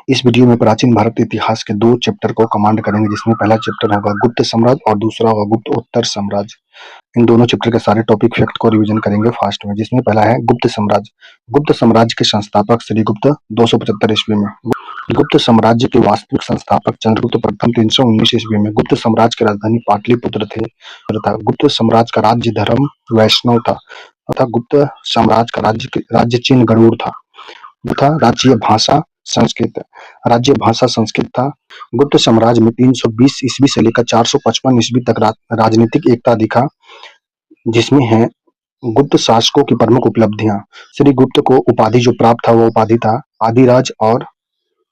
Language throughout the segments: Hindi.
इस वीडियो में प्राचीन भारत इतिहास के 2 चैप्टर को कमांड करेंगे, जिसमें पहला चैप्टर होगा गुप्त साम्राज्य और दूसरा होगा गुप्तोत्तर साम्राज्य। इन दोनों चैप्टर के सारे टॉपिक फैक्ट को रिवीजन करेंगे फास्ट में, जिसमें पहला है गुप्त साम्राज्य। गुप्त साम्राज्य के संस्थापक श्रीगुप्त 275 ईस्वी में। गुप्त साम्राज्य के वास्तविक संस्थापक चंद्रगुप्त प्रथम 319 ईस्वी में। गुप्त साम्राज्य की राजधानी पाटलिपुत्र थे तथा गुप्त साम्राज्य का राज्य धर्म वैष्णव था तथा गुप्त साम्राज्य का राज्य चिन्ह गरुड़ था तथा राज्य भाषा संस्कृत था। गुप्त साम्राज्य में 320 ईस्वी से लेकर 455 ईस्वी तक राजनीतिक एकता दिखा, जिसमें है गुप्त शासकों की प्रमुख उपलब्धियां। श्री गुप्त को उपाधि जो प्राप्त था वो उपाधि था आदिराज और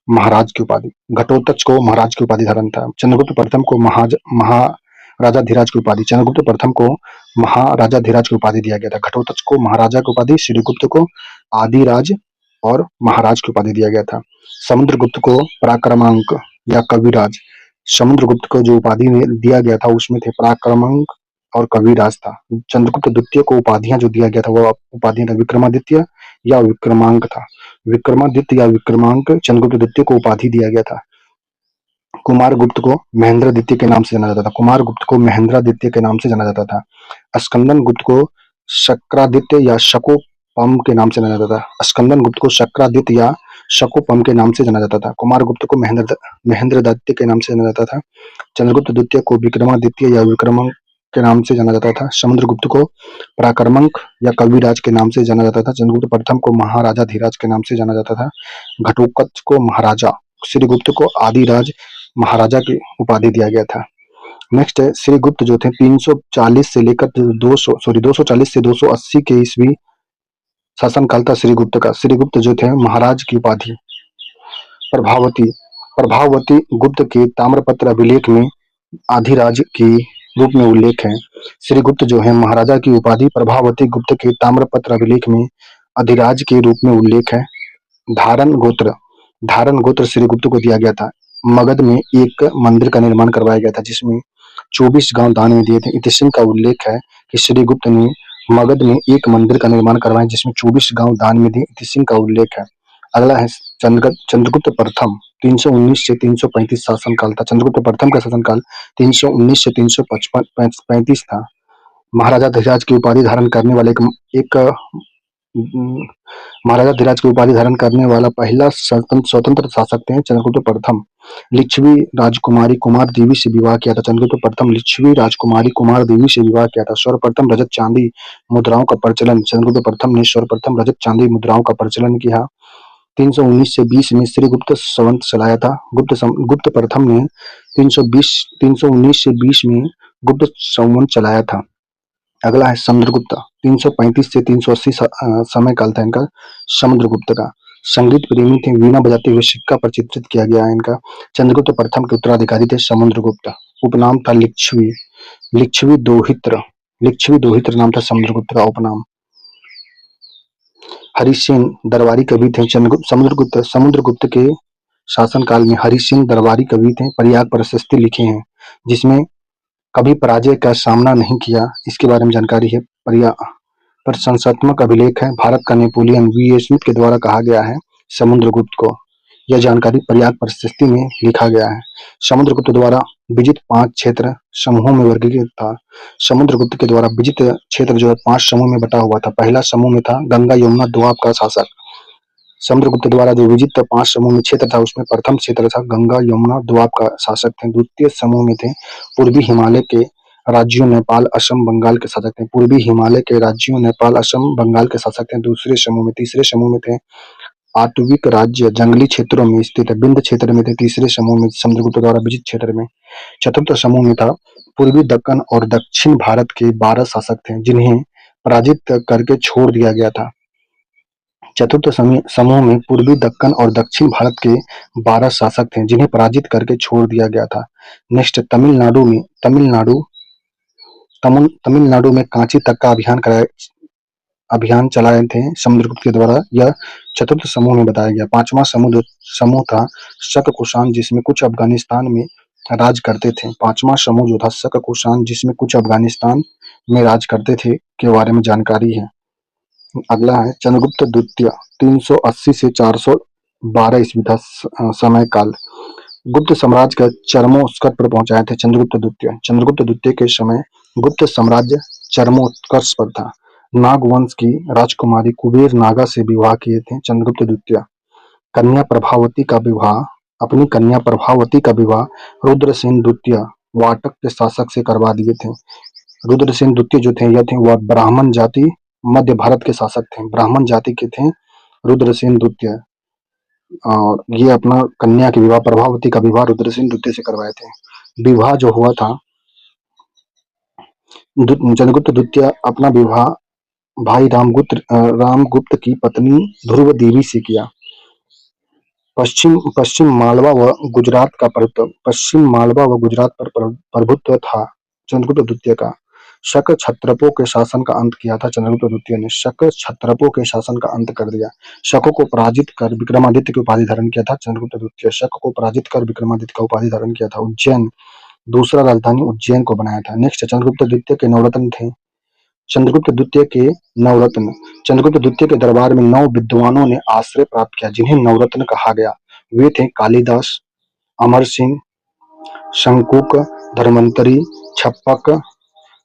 महाराज की उपाधि। घटोत्कच को महाराज की उपाधि धारण था। चंद्रगुप्त प्रथम को महाराजाधिराज की उपाधि चंद्रगुप्त प्रथम को महाराजाधिराज की उपाधि दिया गया था। घटोत्कच को महाराजा की उपाधि, श्रीगुप्त को आदिराज और महाराज की उपाधि दिया गया था। समुद्रगुप्त को पराक्रमांक या कविराज। समुद्रगुप्त को जो उपाधि दिया गया था उसमें थे पराक्रमांक और कविराज था। चंद्रगुप्त द्वितीय को उपाधियां जो दिया गया था वो उपाधियां था विक्रमादित्य या विक्रमांक था। विक्रमादित्य या विक्रमांक चंद्रगुप्त द्वितीय को उपाधि दिया गया था। कुमारगुप्त को महेंद्रद्वितीय के नाम से जाना जाता था। कुमारगुप्त को महेंद्रद्वितीय के नाम से जाना जाता था। स्कंदन गुप्त को शक्रादित्य या शकोपम के नाम से जाना जाता था। स्कंदन गुप्त को शक्रादित्य या शकोपम के नाम से जाना जाता था। कुमारगुप्त को महेंद्रद्वितीय के नाम से जाना जाता था। चंद्रगुप्त द्वितीय को विक्रमादित्य या विक्रमांक के नाम से जाना जाता था। समुद्रगुप्त को पराक्रमांक या कविराज के नाम से जाना जाता था। चंद्रगुप्त प्रथम को महाराजाधिराज के नाम से जाना जाता था। घटोत्कच को महाराजा, श्रीगुप्त को आदिराज महाराजा की उपाधि दिया गया था। नेक्स्ट है श्रीगुप्त जो थे 340 से लेकर 240 से 280 के ईस्वी शासनकाल था श्रीगुप्त का। श्रीगुप्त जो थे महाराज की उपाधि। प्रभावती गुप्त के ताम्रपत्र अभिलेख में आदिराज की रूप में उल्लेख है। श्रीगुप्त जो है महाराजा की उपाधि प्रभावती गुप्त के ताम्रपत्र अभिलेख में अधिराज के रूप में उल्लेख है। धारण गोत्र श्रीगुप्त को दिया गया था। मगध में एक मंदिर का निर्माण करवाया गया था जिसमें 24 गांव दान में दिए थे। इतिहास का उल्लेख है कि श्रीगुप्त ने मगध में एक मंदिर का निर्माण करवाया जिसमें 24 गांव दान में दिए। इतिहास का उल्लेख है। अगला है चंद्रगुप्त प्रथम 319 से 335 शासनकाल था। चंद्रगुप्त प्रथम का शासनकाल 319 से 335 था। महाराजा धीराज की उपाधि धारण करने वाले महाराजा धीराज की उपाधि धारण करने वाला पहला स्वतंत्र शासक थे चंद्रगुप्त प्रथम। लिच्छवी राजकुमारी कुमार देवी से विवाह किया था। चंद्रगुप्त प्रथम लिच्छवी राजकुमारी कुमार देवी से विवाह किया था। सर्वप्रथम रजत चांदी मुद्राओं का प्रचलन चंद्रगुप्त प्रथम ने सर्वप्रथम रजत चांदी मुद्राओं का प्रचलन किया। 319 से 20 में श्रीगुप्त संवत चलाया था। गुप्त प्रथम ने 319 से 20 में गुप्त संवत चलाया था। अगला है समुद्रगुप्त 335 से 380 समय काल था इनका। समुद्रगुप्त का संगीत प्रेमी थे, वीणा बजाते हुए सिक्का पर चित्रित किया गया है इनका। चंद्रगुप्त प्रथम के उत्तराधिकारी थे समुद्रगुप्त। उपनाम था लिच्छवी दोहित्र नाम था समुद्रगुप्त का उपनाम। हरिसेन दरबारी कवि थे। समुद्रगुप्त के शासनकाल में हरिसेन दरबारी कवि थे। पर्याय प्रशस्ति लिखे हैं जिसमें कभी पराजय का सामना नहीं किया, इसके बारे में जानकारी है। प्रशंसात्मक अभिलेख है। भारत का नेपोलियन वी.ए. स्मिथ के द्वारा कहा गया है समुद्रगुप्त को। यह जानकारी प्रयाग प्रशस्ति में लिखा गया है। समुद्रगुप्त द्वारा विजित 5 क्षेत्र समूहों में वर्गीकृत था। समुद्रगुप्त के द्वारा विजित क्षेत्र जो है 5 समूह में बटा हुआ था। पहला समूह में था गंगा यमुना दोआब का शासक। समुद्रगुप्त द्वारा जो विजित 5 समूह में क्षेत्र था उसमें प्रथम क्षेत्र था गंगा यमुना दोआब का शासक थे। द्वितीय समूह में थे पूर्वी हिमालय के राज्यों नेपाल असम बंगाल के शासक थे। पूर्वी हिमालय के राज्यों नेपाल असम बंगाल के शासक थे तीसरे समूह में थे आटविक राज्य जंगली क्षेत्रों में स्थित विंध्य क्षेत्र में थे। तीसरे समूह में समुद्रगुप्त द्वारा विजित क्षेत्र में। चतुर्थ समूह में था पूर्वी दक्कन और दक्षिण भारत के 12 शासक थे जिन्हें पराजित करके छोड़ दिया गया था। चतुर्थ समूह में पूर्वी दक्कन और दक्षिण भारत के 12 शासक थे जिन्हें पराजित करके छोड़ दिया गया था। नेक्स्ट तमिलनाडु में कांची तक का अभियान चलाए थे समुद्रगुप्त के द्वारा। यह चतुर्थ समूह में बताया गया। 5वां समूह था शक कुषाण जिसमें कुछ अफगानिस्तान में राज करते थे। 5वां समूह जो था शक कुषाण जिसमें कुछ अफगानिस्तान में राज करते थे के बारे में जानकारी है। अगला है चंद्रगुप्त द्वितीय 380 से 12 ईस्वी था समय काल। गुप्त साम्राज्य का चरमोत्कर्ष पर पहुंचाए थे चंद्रगुप्त द्वितीय। चंद्रगुप्त द्वितीय के समय गुप्त साम्राज्य चरमोत्कर्ष पर था। नाग वंश की राजकुमारी कुबेर नागा से विवाह किए थे चंद्रगुप्त द्वितीय। कन्या प्रभावती का विवाह अपनी कन्या प्रभावती का विवाह रुद्रसेन द्वितीय वाटक के शासक से करवा दिए थे। रुद्रसेन द्वितीय जो थे यह थे वह ब्राह्मण जाति मध्य भारत के शासक थे। ब्राह्मण जाति के थे रुद्रसेन द्वितीय और ये अपना कन्या के विवाह प्रभावती का विवाह रुद्रसेन द्वितीय से करवाए थे। विवाह जो हुआ था चंद्रगुप्त द्वितीय अपना विवाह भाई रामगुप्त की पत्नी ध्रुव देवी से किया। पश्चिम पश्चिम मालवा व गुजरात का प्रभुत्व पश्चिम मालवा व गुजरात पर प्रभुत्व था चंद्रगुप्त द्वितीय का। शक क्षत्रपों के शासन का अंत किया था चंद्रगुप्त द्वितीय ने। शक क्षत्रपों के शासन का अंत कर दिया। शकों को पराजित कर विक्रमादित्य की उपाधि धारण किया था चंद्रगुप्त द्वितीय। शक को पराजित कर विक्रमादित्य का उपाधि धारण किया था। उज्जैन दूसरा राजधानी उज्जैन को बनाया था। नेक्स्ट चंद्रगुप्त द्वितीय के नवरत्न थे। चंद्रगुप्त द्वितीय के नवरत्न चंद्रगुप्त द्वितीय के दरबार में 9 विद्वानों ने आश्रय प्राप्त किया जिन्हें नवरत्न कहा गया। वे थे कालिदास, अमर सिंह, शंकुक, धर्मंतरी, छप्पक,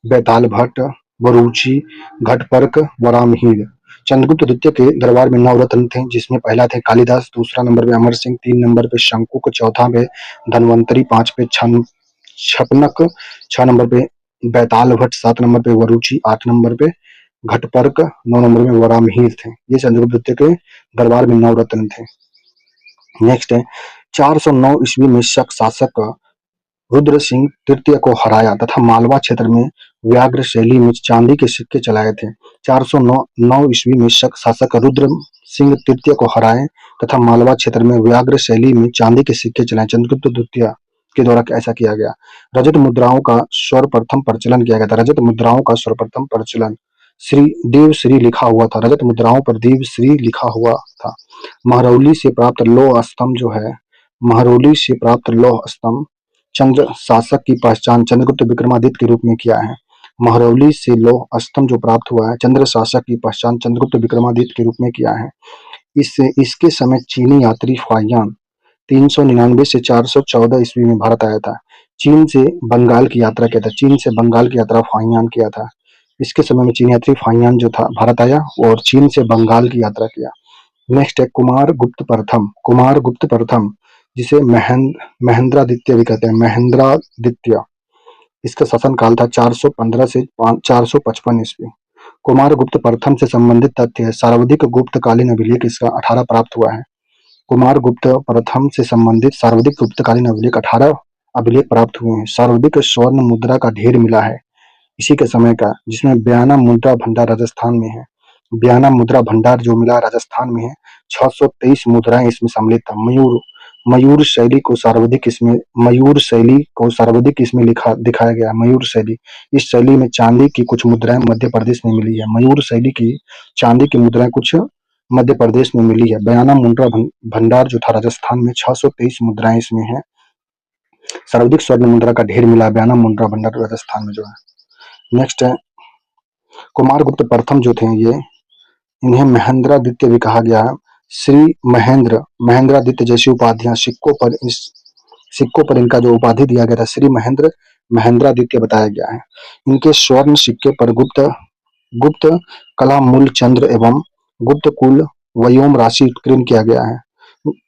बैताल भट्ट, बरूची, घटपर्क, वरामहीर। चंद्रगुप्त द्वितीय के दरबार में 9 रत्न थे जिसमें पहला थे कालिदास, दूसरा नंबर पे अमर सिंह, 3 नंबर पे शंकुक, चौथा पे धन्वंतरी, 5 पे छपनक, 6 नंबर पे बैताल भट्ट, 7 नंबर पे वरुचि, 8 नंबर पे घटपर्क, 9 नंबर में वरामहीर थे। ये चंद्रगुप्त द्वितीय के दरबार में 9 रत्न थे। नेक्स्ट है 409 ईस्वी में शक शासक रुद्र सिंह तृतीय को हराया तथा मालवा क्षेत्र में व्याघ्र शैली में चांदी के सिक्के चलाए थे। 409 ईस्वी में शक शासक रुद्र सिंह तृतीय को हराए तथा मालवा क्षेत्र में व्याघ्र शैली में चांदी के सिक्के चलाए। चंद्रगुप्त द्वितीय के द्वारा ऐसा किया गया। रजत मुद्राओं का सर्वप्रथम प्रचलन किया गया था। रजत मुद्राओं का सर्वप्रथम प्रचलन श्री देव श्री लिखा हुआ था। रजत मुद्राओं पर देव श्री लिखा हुआ था। महरौली से प्राप्त लौह स्तंभ जो है महरौली से प्राप्त लौह स्तंभ चंद्र शासक की पहचान चंद्रगुप्त विक्रमादित्य के रूप में किया है। महरौली से लौह स्तंभ जो प्राप्त हुआ है चंद्र शासक की पहचान चंद्रगुप्त विक्रमादित्य के रूप में किया है। इसके समय चीनी यात्री फाहियान 399 से 414 ईस्वी में भारत आया था। चीन से बंगाल की यात्रा किया था। चीन से बंगाल की यात्रा फाहियान किया था। इसके समय में चीनी यात्री फाहियान जो था भारत आया और चीन से बंगाल की यात्रा किया। नेक्स्ट है कुमार गुप्त प्रथम जिसे महेंद्रादित्य भी कहते हैं। महेंद्रादित्य इसका शासन काल था 415 से 455 ईस्वी। कुमार गुप्त प्रथम से संबंधित तथ्य है सर्वाधिक गुप्तकालीन अभिलेख इसका 18 प्राप्त हुआ है। कुमार गुप्त प्रथम से संबंधित सर्वाधिक गुप्तकालीन अभिलेख 18 अभिलेख प्राप्त हुए हैं। सर्वाधिक स्वर्ण मुद्रा का ढेर मिला है इसी के समय का जिसमें बयाना मुद्रा भंडार राजस्थान में है। बयाना मुद्रा भंडार जो मिला राजस्थान में है। 623 मुद्राएं इसमें सम्मिलित था। मयूर शैली को सर्वाधिक इसमें लिखा दिखाया गया। मयूर शैली इस शैली में चांदी की कुछ मुद्राएं मध्य प्रदेश में मिली है। मयूर शैली की चांदी की मुद्राएं कुछ मध्य प्रदेश में मिली है। बयाना मुद्रा भंडार जो था राजस्थान में 623 मुद्राएं इसमें है। सर्वाधिक स्वर्ण मुद्रा का ढेर मिला बयाना मुद्रा भंडार राजस्थान में जो है। नेक्स्ट है कुमार गुप्त प्रथम जो थे ये इन्हें महेंद्रादित्य भी कहा गया है। श्री महेंद्रादित्य जैसी उपाधियां सिक्कों पर इनका जो उपाधि दिया गया था श्री महेंद्रादित्य बताया गया है। इनके स्वर्ण सिक्के पर गुप्त कला मूल चंद्र एवं गुप्त कुल व्योम राशि उत्कीर्ण किया गया है।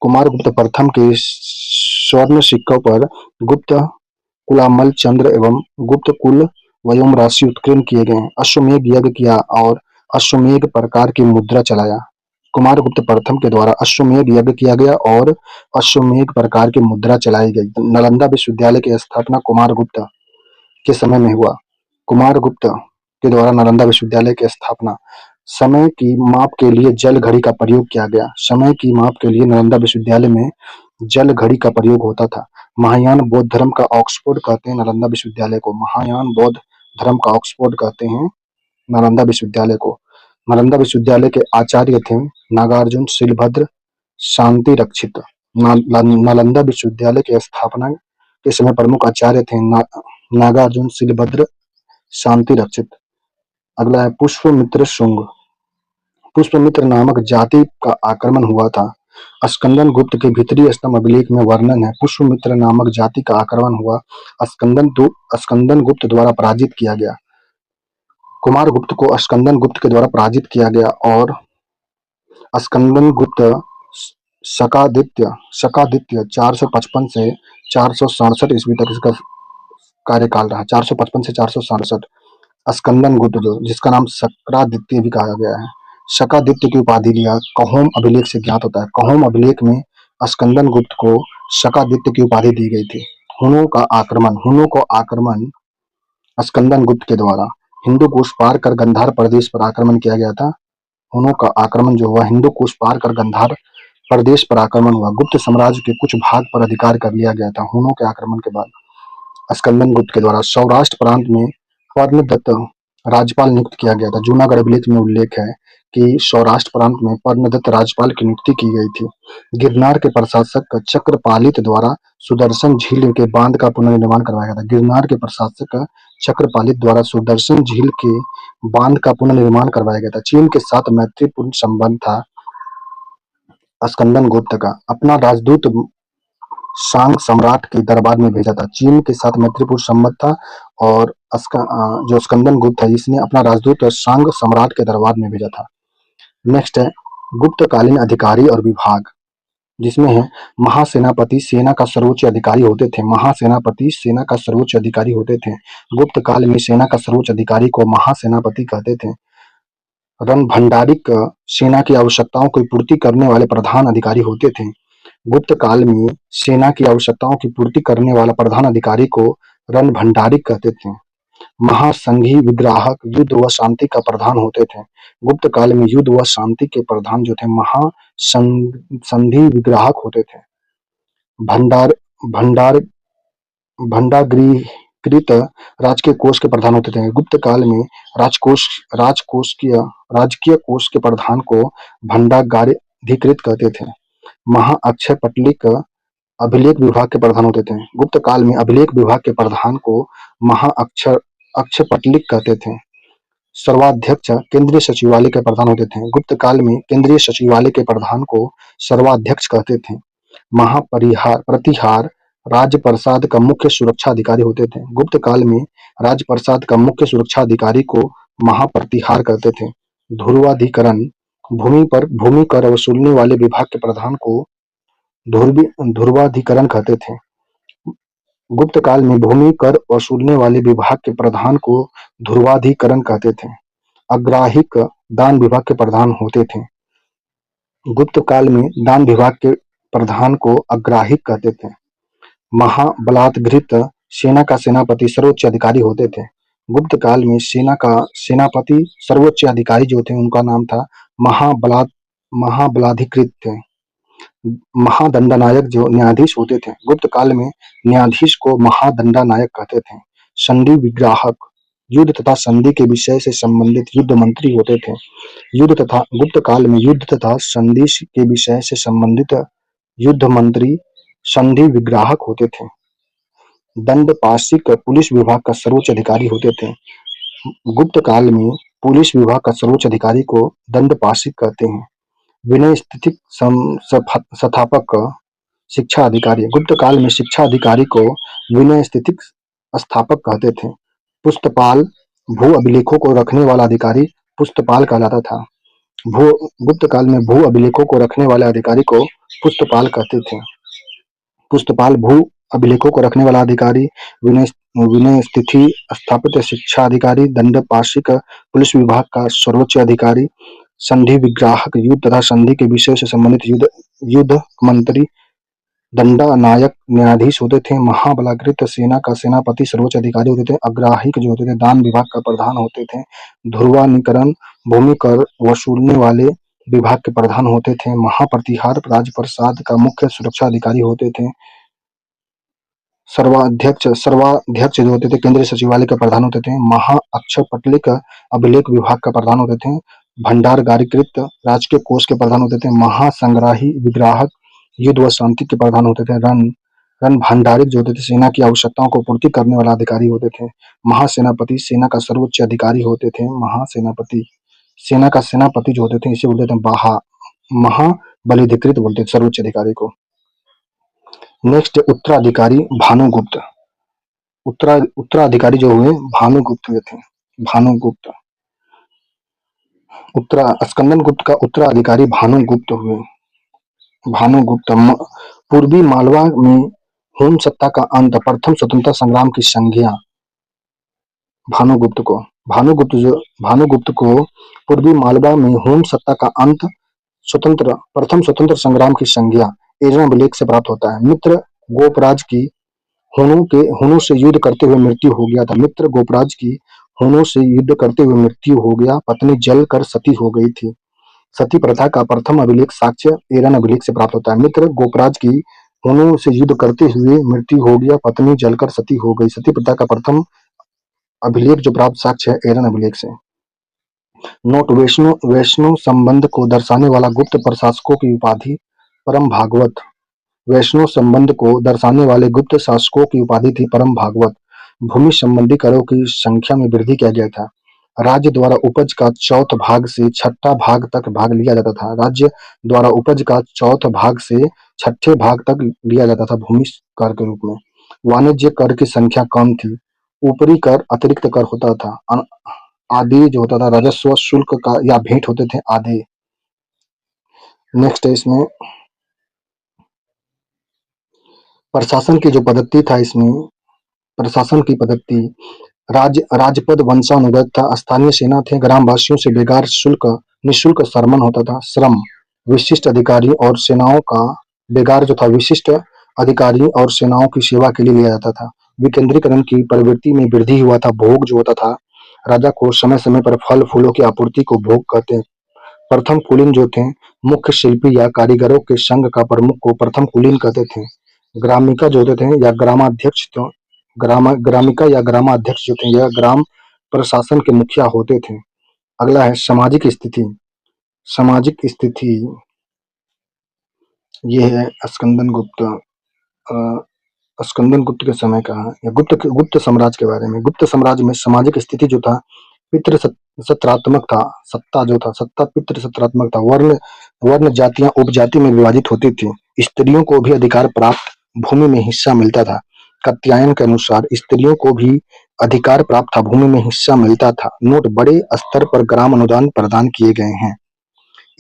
कुमार गुप्त प्रथम के स्वर्ण सिक्कों पर गुप्त कुलामल चंद्र एवं गुप्त कुल व्योम राशि उत्कीर्ण किए गए। अश्वमेध यज्ञ किया और अश्वमेध प्रकार की मुद्रा चलाया। कुमार गुप्त प्रथम के द्वारा अश्वमेध यज्ञ किया गया और अश्वमेध प्रकार की मुद्रा चलाई गई। नालंदा विश्वविद्यालय की स्थापना कुमार गुप्त के समय में हुआ। कुमार गुप्त के द्वारा नालंदा विश्वविद्यालय की स्थापना। समय की माप के लिए जल घड़ी का प्रयोग किया गया। समय की माप के लिए नालंदा विश्वविद्यालय में जल घड़ी का प्रयोग होता था। महायान बौद्ध धर्म का ऑक्सफोर्ड कहते हैं नालंदा विश्वविद्यालय को। महायान बौद्ध धर्म का ऑक्सफोर्ड कहते हैं नालंदा विश्वविद्यालय को। नालंदा विश्वविद्यालय के आचार्य थे नागार्जुन शिलभद्र शांति रक्षित। नालंदा विश्वविद्यालय की स्थापना के समय प्रमुख आचार्य थे नागार्जुन शिलभद्र शांति रक्षित। अगला है पुष्पमित्र शुंग। पुष्पमित्र नामक जाति का आक्रमण हुआ था स्कंदन गुप्त के भीतरी स्तंभ अभिलेख में वर्णन है, पुष्यमित्र नामक जाति का आक्रमण हुआ, स्कंदन गुप्त द्वारा पराजित किया गया। कुमार गुप्त को स्कंदन गुप्त के द्वारा पराजित किया गया और स्कंदन गुप्त शकादित्य शकादित्य 455 से 467 ईस्वी तक इसका कार्यकाल रहा। 455 से 467 स्कंदन गुप्त जो जिसका नाम शक्रादित्य भी कहा गया है, शकादित्य की उपाधि लिया, कहोम अभिलेख से ज्ञात होता है। कहोम अभिलेख में स्कंदन गुप्त को शकादित्य की उपाधि दी गई थी। हुनों को आक्रमण स्कंदन गुप्त के द्वारा हिंदू कुश पार कर गंधार प्रदेश पर आक्रमण किया गया था। हुनों का आक्रमण जो हुआ हिंदू कुश पार कर गंधार प्रदेश पर आक्रमण हुआ। गुप्त साम्राज्य के कुछ भाग पर अधिकार कर लिया गया था हुनों के आक्रमण के बाद। स्कंदन गुप्त के द्वारा सौराष्ट्र प्रांत में पर्णदत्त राज्यपाल नियुक्त किया गया था। जूनागढ़ अभिलेख में उल्लेख है कि सौराष्ट्र प्रांत में पर्णदत्त राज्यपाल की नियुक्ति की गई थी। गिरनार के प्रशासक चक्रपालित द्वारा सुदर्शन झील के बांध का पुनर्निर्माण करवाया गया था। गिरनार के प्रशासक चक्रपालित द्वारा सुदर्शन झील के बांध का पुनर्निर्माण करवाया गया था। चीन के साथ मैत्रीपूर्ण संबंध था स्कंदन गुप्त का। अपना राजदूत सांग सम्राट के दरबार में भेजा था। चीन के साथ मैत्रीपूर्ण संबंध था और जो स्कंदन गुप्त है इसने अपना राजदूत सांग सम्राट के दरबार में भेजा था। नेक्स्ट है गुप्तकालीन अधिकारी और विभाग, जिसमें है महासेनापति सेना का सर्वोच्च अधिकारी होते थे। महासेनापति सेना का सर्वोच्च अधिकारी होते थे। गुप्त काल में सेना का सर्वोच्च अधिकारी को महासेनापति कहते थे। रणभंडारिक सेना की आवश्यकताओं की पूर्ति करने वाले प्रधान अधिकारी होते थे। गुप्त काल में सेना की आवश्यकताओं की पूर्ति करने वाला प्रधान अधिकारी को रणभंडारिक कहते थे। महासंघी विग्राहक युद्ध व शांति का प्रधान होते थे। गुप्त काल में युद्ध व शांति के प्रधान जो थे महासंधि विग्राहक होते थे। भंडार भंडार भंडागृहित राजकीय कोष के प्रधान होते थे। गुप्त काल में राजकीय कोष के प्रधान को भंडागाराधिकृत कहते थे। महाअक्षय पटलिक अभिलेख विभाग के प्रधान होते थे। गुप्त काल में अभिलेख विभाग के प्रधान को अक्षय पटलिक कहते थे। सर्वाध्यक्ष केंद्रीय सचिवालय के प्रधान होते थे। गुप्त काल में केंद्रीय सचिवालय के प्रधान को सर्वाध्यक्ष कहते थे। प्रतिहार राजप्रसाद का मुख्य सुरक्षा अधिकारी होते थे। गुप्त काल में राजप्रसाद का मुख्य सुरक्षा अधिकारी को महाप्रतिहार कहते थे। ध्रुवाधिकरण भूमि कर वसूलने वाले विभाग के प्रधान को ध्रुवाधिकरण कहते थे। गुप्त काल में भूमि कर वसूलने वाले विभाग के प्रधान को ध्रुवाधिकरण कहते थे। अग्राहिक दान विभाग के प्रधान होते थे। गुप्त काल में दान विभाग के प्रधान को अग्राहिक कहते थे। महाबलात्कृत सेना का सेनापति सर्वोच्च अधिकारी होते थे। गुप्त काल में सेना का सेनापति सर्वोच्च अधिकारी जो थे उनका नाम था महाबलाधिकृत थे। महादंडनायक जो न्यायाधीश होते थे। गुप्त काल में न्यायाधीश को महादंडनायक कहते थे। संधि विग्राहक युद्ध तथा संधि के विषय से संबंधित युद्ध मंत्री होते थे। गुप्त काल में युद्ध तथा संधि के विषय से संबंधित युद्ध मंत्री संधि विग्राहक होते थे। दंडपाशिक पुलिस विभाग का सर्वोच्च अधिकारी होते थे। गुप्त काल में पुलिस विभाग का सर्वोच्च अधिकारी को दंडपाशिक कहते हैं। विनय स्थितिक स्थापक शिक्षा अधिकारी। गुप्त काल में शिक्षा अधिकारी को विनय स्थितिक स्थापक कहते थे। पुस्तपाल भू अभिलेखों को रखने वाला अधिकारी पुस्तपाल कहलाता था। गुप्त काल में भू अभिलेखों को रखने वाले अधिकारी को पुस्तपाल कहते थे। पुस्तपाल भू अभिलेखों को रखने वाला अधिकारी विनय स्थिति स्थापित शिक्षा अधिकारी दंडपाशिक पुलिस विभाग का सर्वोच्च अधिकारी संधि विग्राहक युद्ध तथा संधि के विषय से संबंधित युद्ध मंत्री दंडनायक न्यायाधीश होते थे। महाबलात्कृत सेना का सेनापति सर्वोच्च अधिकारी होते थे। अग्राहिक जो होते थे दान विभाग का प्रधान होते थे। ध्रुवानीकरण भूमि कर वसूलने वाले विभाग के प्रधान होते थे। महाप्रतिहार राजप्रसाद का मुख्य सुरक्षा अधिकारी होते थे। सर्वाध्यक्ष जो होते थे केंद्रीय सचिवालय के प्रधान होते थे। महाअक्षय पटलिक अभिलेख विभाग का प्रधान होते थे। भंडागारिकृत राजकीय कोष के प्रधान होते थे। महासंग्राही विग्राहक युद्ध व शांति के प्रधान होते थे। रण भंडारिक जो होते थे सेना की आवश्यकताओं को पूर्ति करने वाला अधिकारी होते थे। महासेनापति सेना का सर्वोच्च अधिकारी होते थे। महासेनापति सेना का सेनापति जो होते थे इसे बोलते थे बलिधिकृत बोलते थे सर्वोच्च अधिकारी को। नेक्स्ट उत्तराधिकारी भानुगुप्त। उत्तराधिकारी जो हुए भानुगुप्त हुए थे। भानुगुप्त स्कंदन गुप्त का उत्तराधिकारी भानुगुप्त हुए। भानुगुप्त पूर्वी मालवा में हुन सत्ता का अंत, प्रथम स्वतंत्रता संग्राम की संज्ञा। भानुगुप्त को भानुगुप्त को पूर्वी मालवा में हुन सत्ता का अंत, प्रथम स्वतंत्र संग्राम की संज्ञा एरन अभिलेख से प्राप्त होता है। मित्र गोपराज की हुनों से युद्ध करते हुए मृत्यु हो गया था। मित्र गोपराज की हुनों से युद्ध करते हुए मृत्यु हो गया, पत्नी जल कर सती हो गई थी। सती प्रथा का प्रथम अभिलेख साक्ष्य एरन अभिलेख से प्राप्त होता है। मित्र गोपराज की हुनों से युद्ध करते हुए मृत्यु हो गया, पत्नी जलकर सती हो गई। सती प्रथा का प्रथम अभिलेख जो प्राप्त साक्ष्य है एरन अभिलेख से। नोट वैष्णव संबंध को दर्शाने वाला गुप्त प्रशासकों की उपाधि परम भागवत। वैष्णव संबंध को दर्शाने वाले गुप्त शासकों की उपाधि थी परम भागवत। भूमि संबंधी करों की संख्या में वृद्धि किया गया था। राज्य द्वारा उपज का चौथ भाग से छठा भाग तक भाग लिया जाता था। राज्य द्वारा उपज का चौथ भाग से छठे भाग तक लिया जाता था भूमि कर के रूप में। वाणिज्य कर की संख्या कम थी। ऊपरी कर अतिरिक्त कर होता था। आदि जो होता था राजस्व शुल्क का या भेंट होते थे आदि। नेक्स्ट है इसमें प्रशासन की जो पद्धति था, इसमें प्रशासन की पद्धति राजपद वंशानुगत था। स्थानीय सेना थे। ग्रामवासियों से बेगार निःशुल्क सरमन होता था। श्रम विशिष्ट अधिकारी और सेनाओं का बेगार जो था विशिष्ट अधिकारी और सेनाओं की सेवा के लिए लिया जाता था। विकेंद्रीकरण की प्रवृत्ति में वृद्धि हुआ था। भोग जो होता था, राजा को समय समय पर फल फूलों की आपूर्ति को भोग कहते हैं। प्रथम कुलीन जो थे, मुख्य शिल्पी या कारीगरों के संघ का प्रमुख को प्रथम कुलीन कहते थे। ग्रामिका जो होते थे या ग्रामाध्यक्ष ग्रामिका या ग्रामाध्यक्ष जो थे यह ग्राम प्रशासन के मुखिया होते थे। अगला है सामाजिक स्थिति। सामाजिक स्थिति ये है स्कंदन गुप्त के समय का या गुप्त साम्राज्य के बारे में। गुप्त साम्राज्य में सामाजिक स्थिति जो था पितृ सत्रात्मक था। सत्ता पितृ सत्रात्मक था। वर्ण जातियां उपजाति में विभाजित होती थी। स्त्रियों को भी अधिकार प्राप्त भूमि में हिस्सा मिलता था। कात्यायन के अनुसार स्त्रियों को भी अधिकार प्राप्त था, भूमि में हिस्सा मिलता था। नोट बड़े स्तर पर ग्राम अनुदान प्रदान किए गए हैं।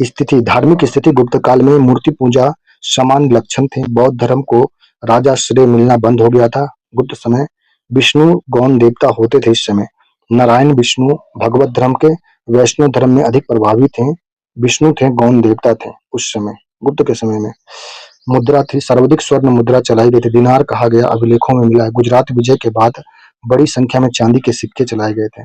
स्थिति धार्मिक स्थिति गुप्त काल में मूर्ति पूजा सामान्य लक्षण थे। बौद्ध धर्म को राजाश्रय मिलना बंद हो गया था। गुप्त समय विष्णु गौण देवता होते थे। इस समय नारायण विष्णु भगवत धर्म के, वैष्णव धर्म में अधिक प्रभावी थे। विष्णु थे, गौण देवता थे उस समय। गुप्त के समय में मुद्रा थी। सर्वाधिक स्वर्ण मुद्रा चलाई गई थी। दिनार कहा गया अभिलेखों में मिला है। गुजरात विजय के बाद बड़ी संख्या में चांदी के सिक्के चलाए गए थे।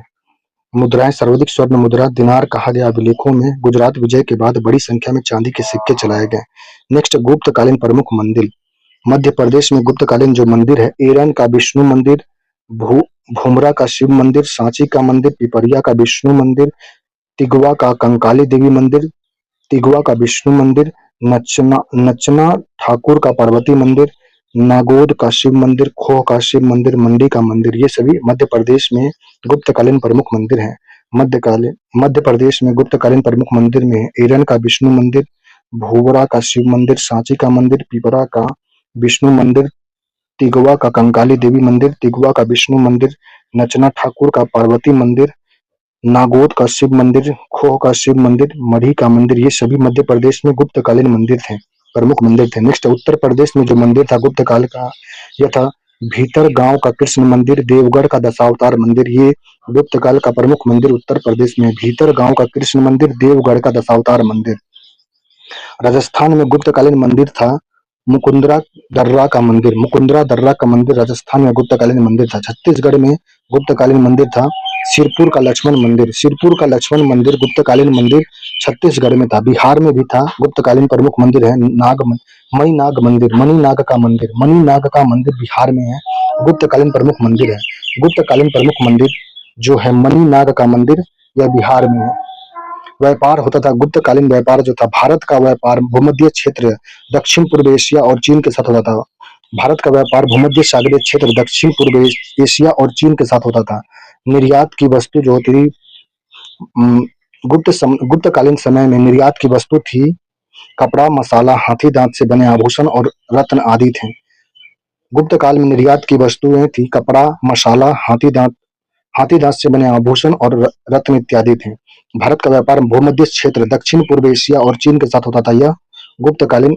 मुद्राएं सर्वाधिक स्वर्ण मुद्रा दिनार कहा गया अभिलेखों में। गुजरात विजय के बाद बड़ी संख्या में चांदी के सिक्के चलाए गए। नेक्स्ट गुप्तकालीन प्रमुख मंदिर। मध्य प्रदेश में गुप्तकालीन जो मंदिर है, एरन का विष्णु मंदिर, भूमरा का शिव मंदिर, सांची का मंदिर, पिपरिया का विष्णु मंदिर, तिगवा का कंकाली देवी मंदिर, तिगवा का विष्णु मंदिर, नचना ठाकुर का पार्वती मंदिर, नागोद का शिव मंदिर, खोह का शिव मंदिर, मंडी का मंदिर, ये सभी मध्य प्रदेश में गुप्तकालीन प्रमुख मंदिर हैं। मध्य प्रदेश में गुप्तकालीन प्रमुख मंदिर में एरन का विष्णु मंदिर, भूवरा का शिव मंदिर, सांची का मंदिर, पिपरा का विष्णु मंदिर, तिगवा का कंकाली देवी मंदिर, तिगवा का विष्णु मंदिर, नचना ठाकुर का पार्वती मंदिर, नागोद का शिव मंदिर, खोह का शिव मंदिर, मढ़ी का मंदिर, ये सभी मध्य प्रदेश में गुप्तकालीन मंदिर थे, प्रमुख मंदिर थे। नेक्स्ट उत्तर प्रदेश में जो मंदिर था गुप्त काल का, यह था भीतर गांव का कृष्ण मंदिर, देवगढ़ का दशावतार मंदिर। ये गुप्त काल का प्रमुख मंदिर उत्तर प्रदेश में भीतर गांव का कृष्ण मंदिर, देवगढ़ का दशावतार मंदिर। राजस्थान में गुप्तकालीन मंदिर था मुकुंदरा दर्रा का मंदिर। मुकुंदरा दर्रा का मंदिर राजस्थान में गुप्तकालीन मंदिर था। छत्तीसगढ़ में गुप्तकालीन मंदिर था सिरपुर का लक्ष्मण मंदिर। सिरपुर का लक्ष्मण मंदिर गुप्तकालीन मंदिर छत्तीसगढ़ में था। बिहार में भी था। गुप्तकालीन प्रमुख मंदिर है मणिनाग मंदिर। मणिनाग का मंदिर बिहार में है। गुप्तकालीन प्रमुख मंदिर है। गुप्तकालीन प्रमुख मंदिर जो है मणिनाग का मंदिर, यह बिहार में है। व्यापार होता था। गुप्तकालीन व्यापार जो था, भारत का व्यापार भूमध्य क्षेत्र, दक्षिण पूर्व एशिया और चीन के साथ होता था। भारत का व्यापार भूमध्य सागरीय क्षेत्र, दक्षिण पूर्व एशिया और चीन के साथ होता था। निर्यात की वस्तु जो होती थी गुप्तकालीन समय में निर्यात की वस्तु थी कपड़ा, मसाला, हाथी दांत से बने आभूषण और रत्न आदि थे। गुप्त काल में निर्यात की वस्तुएं थी कपड़ा, मसाला, हाथी दांत से बने आभूषण और रत्न इत्यादि थे। भारत का व्यापार भूमध्य क्षेत्र, दक्षिण पूर्व एशिया और चीन के साथ होता था। यह गुप्तकालीन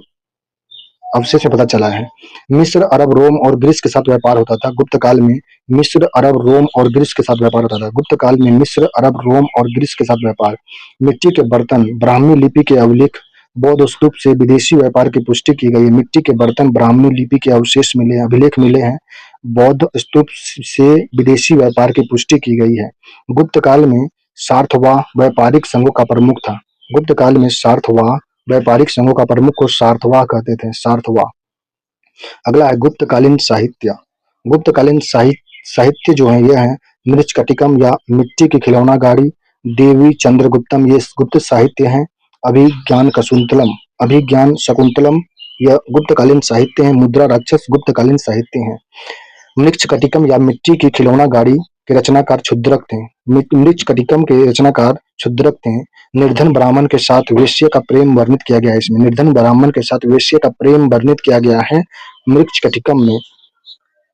अवशेष से पता चला है। मिस्र, अरब, रोम और ग्रीस के साथ व्यापार होता था। गुप्त काल में मिस्र, अरब, रोम और ग्रीस के साथ व्यापार होता था। गुप्त काल में मिस्र, अरब, रोम और ग्रीस के साथ व्यापार। मिट्टी के बर्तन, ब्राह्मी लिपि के अभिलेख, बौद्ध स्तूप से विदेशी व्यापार की पुष्टि की गई है। मिट्टी के बर्तन, ब्राह्मी लिपि के अवशेष मिले हैं, अभिलेख मिले हैं। बौद्ध स्तूप से विदेशी व्यापार की पुष्टि की गई है। गुप्त काल में सार्थवाह व्यापारिक संघों का प्रमुख था। गुप्त काल में सार्थवाह व्यापारिक संघों का प्रमुख को सार्थवाह कहते थे, सार्थवाह। अगला है गुप्तकालीन साहित्य। गुप्तकालीन साहित्य जो है यह है मृच्छकटिकम या मिट्टी की खिलौना गाड़ी, देवी चंद्रगुप्तम, ये गुप्त साहित्य हैं। अभिज्ञान शकुंतलम यह गुप्तकालीन साहित्य है। मुद्रा राक्षस गुप्तकालीन साहित्य है। मृच्छकटिकम या मिट्टी की खिलौना गाड़ी के रचनाकार क्षुद्रक थे। मृच्छकटिकम के रचनाकार क्षुद्रक थे। निर्धन ब्राह्मण के साथ वेश्या का प्रेम वर्णित किया गया है। इसमें निर्धन ब्राह्मण के साथ वेश्या का प्रेम वर्णित किया गया है मृच्छकटिकम में।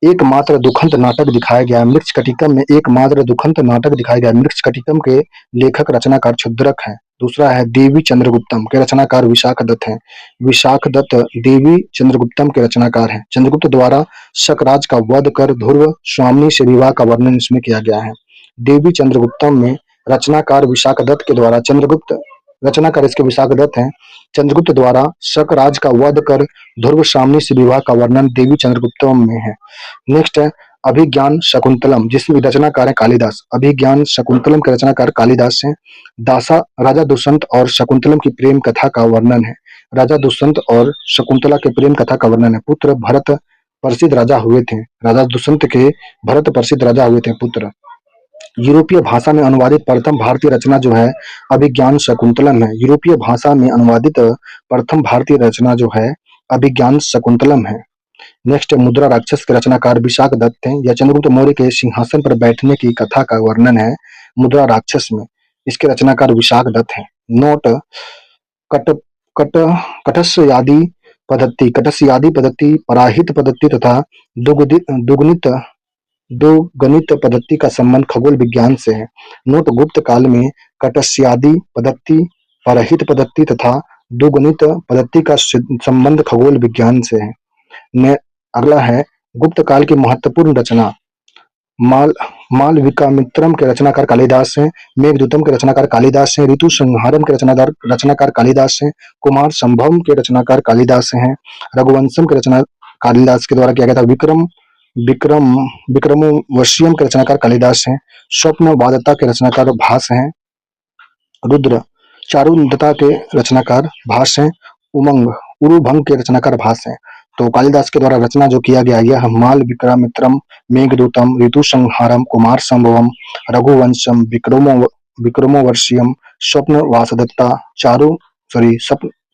एकमात्र दुखंत नाटक दिखाया गया है मृच्छकटिकम में। एकमात्र दुखंत नाटक दिखाया गया है। मृच्छकटिकम के लेखक रचनाकार क्षुद्रक है। दूसरा है देवी चंद्रगुप्तम के रचनाकार विशाख दत्त हैं। विशाख दत्त देवी चंद्रगुप्तम के रचनाकार हैं। चंद्रगुप्त द्वारा शकराज का वध कर ध्रुव स्वामिनी से विवाह का वर्णन इसमें किया गया है। देवी चंद्रगुप्तम में रचनाकार विशाख दत्त के द्वारा रचनाकार इसके विशाख दत्त हैं। चंद्रगुप्त द्वारा शकराज का वध कर ध्रुव स्वामिनी से विवाह का वर्णन देवी चंद्रगुप्तम में है। नेक्स्ट है अभिज्ञान शकुंतलम, जिसमें रचनाकार है कालिदास। अभिज्ञान शकुंतलम के रचनाकार कालिदास हैं। दासा राजा दुष्यंत और शकुंतलम की प्रेम कथा का वर्णन है। राजा दुष्यंत और शकुंतला के प्रेम कथा का वर्णन है। पुत्र भरत प्रसिद्ध राजा हुए थे। राजा दुष्यंत के भरत प्रसिद्ध राजा हुए थे पुत्र। यूरोपीय भाषा में अनुवादित प्रथम भारतीय रचना जो है अभिज्ञान शकुंतलम है। यूरोपीय भाषा में अनुवादित प्रथम भारतीय रचना जो है अभिज्ञान शकुंतलम है। नेक्स्ट मुद्रा राक्षस के रचनाकार विशाख दत्त हैं। यह चंद्रगुप्त मौर्य के सिंहासन पर बैठने की कथा का वर्णन है मुद्रा राक्षस में। इसके रचनाकार विशाख दत्त हैं। नोट कट कट कटस्यादि पद्धति, पराहित पद्धति तथा दुगुनित दुगणित पद्धति का संबंध खगोल विज्ञान से है। नोट गुप्त काल में कटस्यादि पद्धति, परहित पद्धति तथा दुगणित पद्धति का संबंध खगोल विज्ञान से है। अगला है गुप्त काल की महत्वपूर्ण रचना। मालविकाग्निमित्रम के रचनाकार कालिदास हैं। मेघदूतम के रचनाकार कालिदास हैं। ऋतु संहारम के रचनाकार कालिदास हैं। कुमार संभवम के रचनाकार कालिदास हैं। रघुवंशम के रचना कालिदास के द्वारा किया गया था। विक्रमोर्वशीयम के रचनाकार कालिदास हैं। स्वप्न वादता के रचनाकार भास हैं रुद्र। चारुदत्ता के रचनाकार भास हैं उरुभंग के रचनाकार भास हैं। तो कालिदास के द्वारा रचना जो किया गया यह माल विक्रमित्रम, मेघदूतम, ऋतु संहारम, कुमार संभवम, रघुवंशम, विक्रमोर्वशीयम,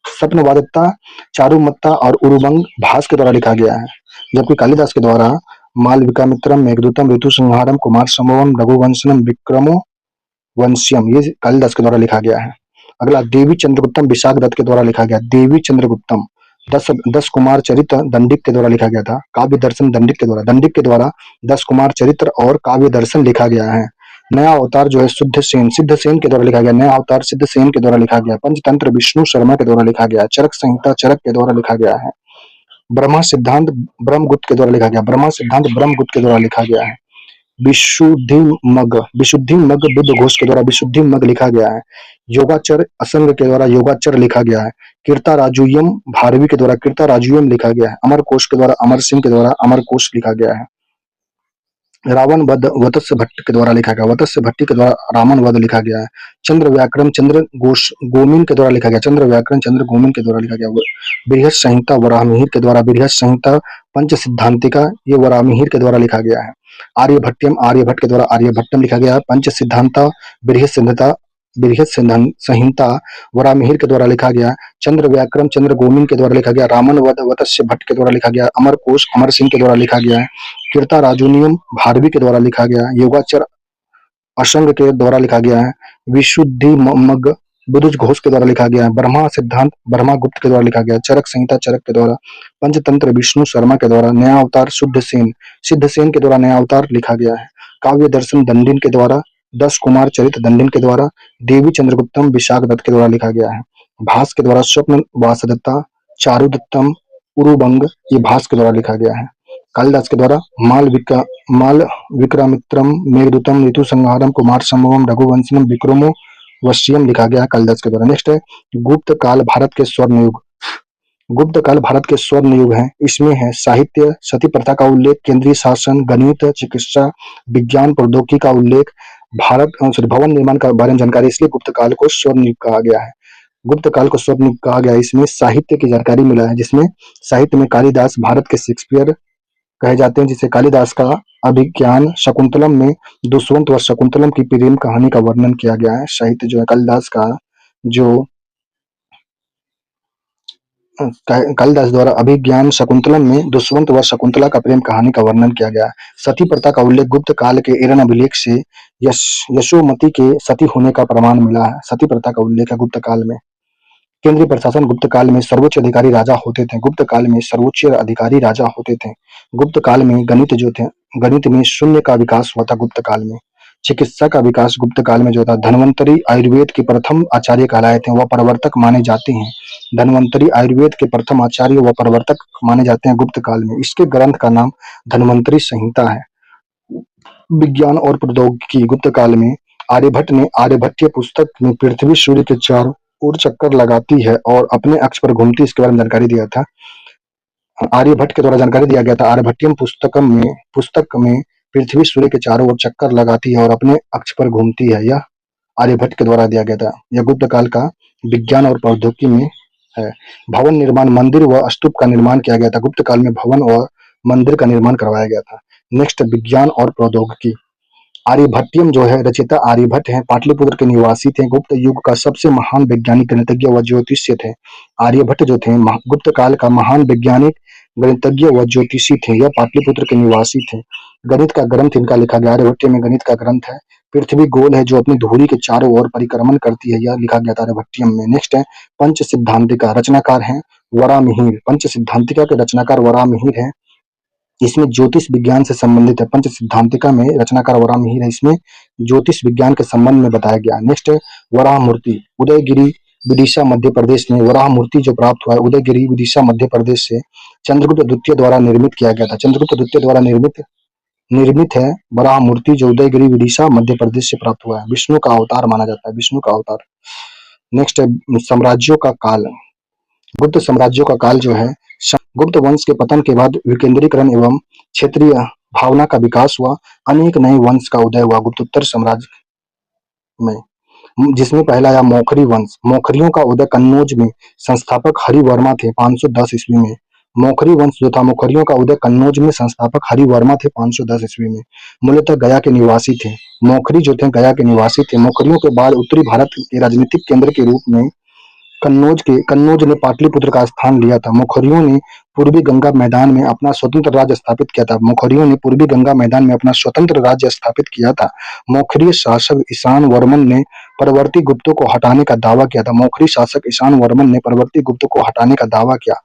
स्वप्नवादत्ता, चारुमत्ता और उरुभंग भास के द्वारा लिखा गया है। जबकि कालिदास के द्वारा माल विक्रमित्रम, मेघदूतम, ऋतु संहारम, कुमार संभवम, रघुवंशम, विक्रमोर्वशीयम ये कालिदास के द्वारा लिखा गया है। अगला देवी चंद्रगुप्तम विशाख दत्त के द्वारा लिखा गया। देवी चंद्रगुप्तम 10 कुमार चरित्र दंडिक के द्वारा लिखा गया था। काव्य दर्शन दंडिक के द्वारा 10 कुमार चरित्र और काव्य दर्शन लिखा गया है। नया अवतार जो है सिद्धसेन के द्वारा लिखा गया। नया अवतार सिद्धसेन के द्वारा लिखा गया। पंचतंत्र विष्णु शर्मा के द्वारा लिखा गया। चरक संहिता चरक के द्वारा लिखा गया है। ब्रह्मा सिद्धांत ब्रह्मगुप्त के द्वारा लिखा गया। ब्रह्मा सिद्धांत ब्रह्मगुप्त के द्वारा लिखा गया है। विशुद्धि मग बुद्ध घोष के द्वारा विशुद्धि मग लिखा गया है। योगाचर असंग के द्वारा योगाचर लिखा गया है। कीर्ता राजुयम भारवी के द्वारा कीर्ता राजुयम लिखा गया है। अमर कोश के द्वारा अमर सिंह के द्वारा अमर कोश लिखा गया है। रावण वध वत्स्य भट्ट के द्वारा लिखा गया। वत्स्य भट्टी के द्वारा रावण वध लिखा गया है। चंद्र व्याकरण चंद्र गोमिन के द्वारा लिखा गया। चंद्र व्याकरण चंद्र गोमिन के द्वारा लिखा गया। बृहत संहिता वराहमिहिर के द्वारा बृहत संहिता पंच सिद्धांतिका ये वराहमिहिर के द्वारा लिखा गया है। आर्यभट्टम आर्यभट्ट के द्वारा आर्यभट्टम लिखा गया है। पंच सिद्धांता बृहत संहिता वराहमिहिर के द्वारा लिखा गया। चंद्र व्याकरण चंद्र गोमिन के द्वारा लिखा गया। रावण वध वत्स्य भट्ट के द्वारा लिखा गया। अमर कोश अमर सिंह के द्वारा लिखा गया है। कीर्ता राजुनियम भारवी के द्वारा लिखा गया। योगाचर असंग के द्वारा लिखा गया है। विशुद्धि मग बुद्धि घोष के द्वारा लिखा गया है। ब्रह्मा सिद्धांत ब्रह्मागुप्त के द्वारा लिखा गया है। चरक संहिता चरक के द्वारा। पंचतंत्र विष्णु शर्मा के द्वारा। नया अवतार सिद्ध सेन के द्वारा नया अवतार लिखा गया है। काव्य दर्शन दंडिन के द्वारा। 10 कुमार चरित दंडिन के द्वारा। देवी चंद्रगुप्तम विशाख दत्त के द्वारा लिखा गया है। भास के द्वारा स्वप्न वासदत्ता चारुदत्तम उरुबंग, ये भास के द्वारा लिखा गया है। कालिदास के द्वारा माल विक्रमित्रम मेघदूतम ऋतु संहारम कुमार संभवम रघुवंशनम विक्रमो वश्यम लिखा गया है कालिदास के द्वारा। नेक्स्ट है गुप्त काल भारत के स्वर्ण युग। गुप्त काल भारत के स्वर्ण युग है। इसमें है साहित्य, सती प्रथा का उल्लेख, केंद्रीय शासन, गणित, चिकित्सा, विज्ञान, प्रौद्योगिकी का उल्लेख, भवन निर्माण के बारे में जानकारी, इसलिए गुप्त काल को स्वर्ण युग कहा गया है। गुप्त काल को स्वर्ण युग कहा गया है। इसमें साहित्य की जानकारी मिला है, जिसमें साहित्य में कालिदास भारत के शेक्सपियर कहे जाते हैं, जिसे कालिदास का अभिज्ञान शकुंतलम में दुष्यंत व शकुंतलम की प्रेम कहानी का वर्णन किया गया है। साहित्य जो है कालिदास का, जो कालिदास द्वारा अभिज्ञान शकुंतलम में दुष्यंत व शकुंतला का प्रेम कहानी का वर्णन किया गया है। सती प्रथा का उल्लेख गुप्त काल के एरन अभिलेख से यशोमती के सती होने का प्रमाण मिला है। सती प्रथा का उल्लेख है गुप्त काल में। केंद्रीय प्रशासन गुप्त काल में सर्वोच्च अधिकारी राजा होते थे। गुप्त काल में सर्वोच्च अधिकारी राजा होते थे। गुप्त काल में गणित में शून्य का विकास हुआ था गुप्त काल में। चिकित्सा का विकास गुप्त काल में जो था। धन्वंतरी आयुर्वेद के प्रथम आचार्य कहलाए थे, वह प्रवर्तक माने जाते हैं। धन्वंतरी आयुर्वेद के प्रथम आचार्य व प्रवर्तक माने जाते हैं गुप्त काल में। इसके ग्रंथ का नाम धन्वंतरी संहिता है। विज्ञान और प्रौद्योगिकी गुप्त काल में आर्यभट्ट ने आर्यभट्टीय पुस्तक में पृथ्वी सूर्य के चारों ओर चक्कर लगाती है और अपने अक्ष पर घूमती, इसके बारे में जानकारी दिया था। आर्यभट्ट के द्वारा जानकारी दिया गया था। आर्यभट्टियम पुस्तक में पृथ्वी सूर्य के चारों ओर चक्कर लगाती है और अपने अक्ष पर घूमती है, यह आर्यभट्ट के द्वारा दिया गया था। यह गुप्त काल का विज्ञान और प्रौद्योगिकी में है। भवन निर्माण, मंदिर व स्तूप का निर्माण किया गया था। गुप्त काल में भवन और मंदिर का निर्माण करवाया गया था। नेक्स्ट विज्ञान और प्रौद्योगिकी। आर्यभट्टियम जो है रचयिता आर्यभट्ट हैं, पाटलिपुत्र के निवासी थे। गुप्त युग का सबसे महान वैज्ञानिक गणितज्ञ व ज्योतिषी थे। आर्यभट्ट जो थे गुप्त काल का महान वैज्ञानिक गणितज्ञ व ज्योतिषी थे। यह पाटलिपुत्र के निवासी थे। गणित का ग्रंथ इनका लिखा गया। आर्यभट्ट में गणित का ग्रंथ है। पृथ्वी गोल है जो अपनी धुरी के चारों ओर परिक्रमण करती है, यह लिखा गया था आर्यभट्टियम में। नेक्स्ट है पंच सिद्धांतिका। रचनाकार है वराहमिहिर। पंच सिद्धांतिका के रचनाकार वराहमिहिर है। इसमें ज्योतिष विज्ञान से संबंधित है। पंच सिद्धांतिका में रचनाकार वराहमिहिर है। इसमें ज्योतिष विज्ञान के संबंध में बताया गया। नेक्स्ट है वराह मूर्ति। उदयगिरी विदिशा मध्य प्रदेश में वराह मूर्ति जो प्राप्त हुआ है उदयगिरी विदिशा मध्य प्रदेश से चंद्रगुप्त द्वितीय द्वारा निर्मित किया गया था। चंद्रगुप्त द्वितीय द्वारा निर्मित है वराह मूर्ति, जो उदयगिरी विदिशा मध्य प्रदेश से प्राप्त हुआ है। विष्णु का अवतार माना जाता है, विष्णु का अवतार। नेक्स्ट है साम्राज्यों का काल। गुप्त साम्राज्यों का काल जो है, गुप्त वंश के पतन के बाद विकेंद्रीकरण एवं क्षेत्रीय भावना का विकास हुआ। अनेक नए वंश का उदय हुआ गुप्तोत्तर साम्राज्य में, जिसमें पहला आया मौखरी वंश। मौखरियों का उदय कन्नौज में संस्थापक हरिवर्मा थे 510 ईस्वी में। मौखरी वंश जो था, मौखरियों का उदय कन्नौज में संस्थापक हरिवर्मा थे 510 ईस्वी में। मूलतः गया के निवासी थे। मौखरी जो थे गया के निवासी थे। मौखरियों के बाद उत्तरी भारत के राजनीतिक केंद्र के रूप में कन्नौज ने पाटलिपुत्र का स्थान लिया था। मौखरियों ने पूर्वी गंगा मैदान में अपना स्वतंत्र राज्य स्थापित किया था। मौखरियों ने पूर्वी गंगा मैदान में अपना स्वतंत्र राज्य स्थापित किया था। मौखरी शासक ईशान वर्मन ने परवर्ती गुप्तों को हटाने का दावा किया था। मौखरी शासक ईशान वर्मन ने परवर्ती गुप्तों को हटाने का दावा किया।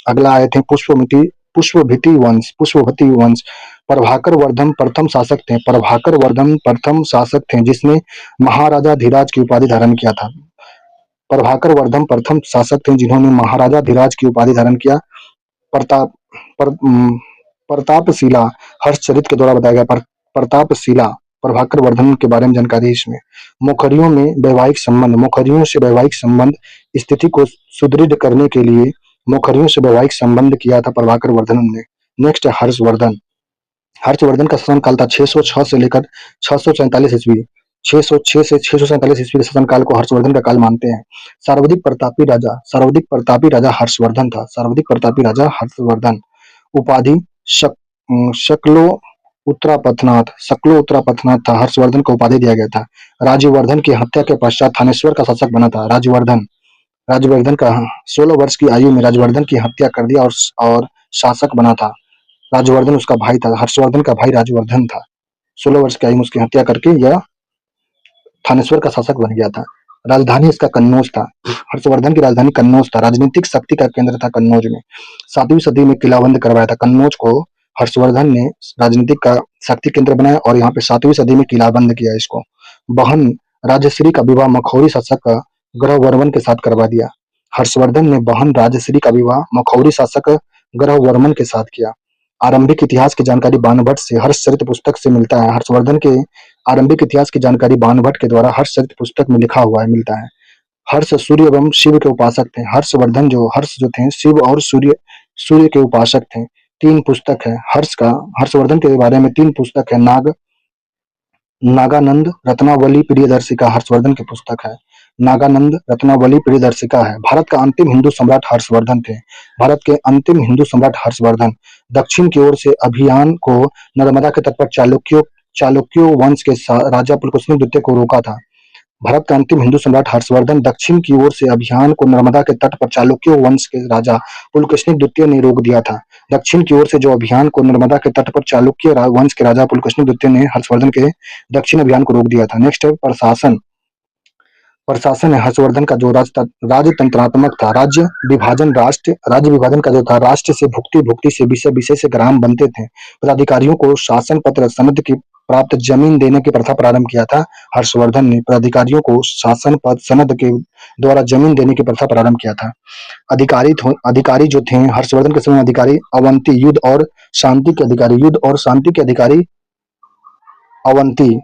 अगला आए थे पुष्पभृति वंश। प्रभाकर वर्धन प्रथम शासक थे। प्रभाकर वर्धन प्रथम शासक थे जिसने महाराजा धीराज की उपाधि धारण किया था। प्रभाकर वर्धन प्रथम शासक थे जिन्होंने महाराजा धीराज की उपाधि धारण किया। प्रताप पर, प्रतापशिला हर्षचरित के द्वारा बताया गया। प्रतापशिला प्रभाकर वर्धन के बारे में जानकारी इसमें। मौखरियों से वैवाहिक संबंध स्थिति को सुदृढ़ करने के लिए मौखरियों से वैवाहिक संबंध किया था प्रभाकर वर्धन ने। नेक्स्ट है हर्षवर्धन। हर्षवर्धन का शासनकाल था 606 से लेकर 647 ईस्वी। 606 से 647 ईस्वी के शासनकाल को हर्षवर्धन का काल मानते हैं। सर्वाधिक प्रतापी राजा हर्षवर्धन था। सर्वाधिक प्रतापी राजा हर्षवर्धन। उपाधि शकलो उत्तरापथनाथ था। हर्षवर्धन को उपाधि दिया गया था। राज्यवर्धन की हत्या के पश्चात थानेश्वर का शासक बना था। राज्यवर्धन का 16 वर्ष की आयु में राज्यवर्धन की हत्या कर दिया और शासक बना था। राज्यवर्धन उसका भाई था। हर्षवर्धन का भाई राज्यवर्धन था। 16 वर्ष की आयु में उसकी हत्या करके यह थानेश्वर का शासक बन गया था। राजधानी इसका कन्नौज था। हर्षवर्धन की राजधानी कन्नौज था। राजनीतिक शक्ति का केंद्र था कन्नौज में। 7वीं सदी में किलाबंद करवाया था कन्नौज को। हर्षवर्धन ने राजनीतिक का शक्ति केंद्र बनाया और यहाँ पे 7वीं सदी में किलाबंद किया इसको। बहन राजश्री का विवाह मखौरी शासक ग्रहवर्मन के साथ करवा दिया। हर्षवर्धन ने बहन राजश्री का विवाह मखौरी शासक ग्रहवर्मन के साथ किया। आरंभिक इतिहास की जानकारी बाणभट्ट से हर्षचरित पुस्तक से मिलता है। हर्षवर्धन के आरंभिक इतिहास की जानकारी बाणभट्ट के द्वारा हर्षचरित पुस्तक में लिखा हुआ है मिलता है। हर्ष सूर्य एवं शिव के उपासक थे। हर्षवर्धन जो हर्ष जो थे शिव और सूर्य सूर्य के उपासक थे। 3 पुस्तक है हर्षवर्धन के बारे में 3 पुस्तक है। नागानंद रत्नावली प्रियदर्शिका हर्षवर्धन की पुस्तक है। नागानंद रत्नावली प्रियदर्शिका है। भारत का अंतिम हिंदू सम्राट हर्षवर्धन थे। भारत के अंतिम हिंदू सम्राट हर्षवर्धन। दक्षिण की ओर से अभियान को नर्मदा के तट पर चालुक्यों वंश के राजा पुलकेशिन द्वितीय को रोका था। भारत का अंतिम हिंदू सम्राट हर्षवर्धन दक्षिण की ओर से अभियान को नर्मदा के तट पर चालुक्य वंश के राजा पुलकेशिन द्वितीय ने रोक दिया था। दक्षिण की ओर से जो अभियान को नर्मदा के तट पर चालुक्य वंश के राजा पुलकेशिन द्वितीय ने हर्षवर्धन के दक्षिण अभियान को रोक दिया था। नेक्स्ट है प्रशासन। प्रशासन है हर्षवर्धन का जो राजतंत्रात्मक था। राज्य विभाजन का जो था, राष्ट्र से भुक्ति, भुक्ति से विषय, विषय से ग्राम बनते थे। पदाधिकारियों को शासन पत्र सनद की प्राप्त जमीन देने की प्रथा प्रारंभ किया था हर्षवर्धन ने। पदाधिकारियों को शासन पद सनद के द्वारा जमीन देने की प्रथा प्रारंभ किया था। अधिकारी जो थे हर्षवर्धन के समय अधिकारी अवंती, युद्ध और शांति के अधिकारी अवंती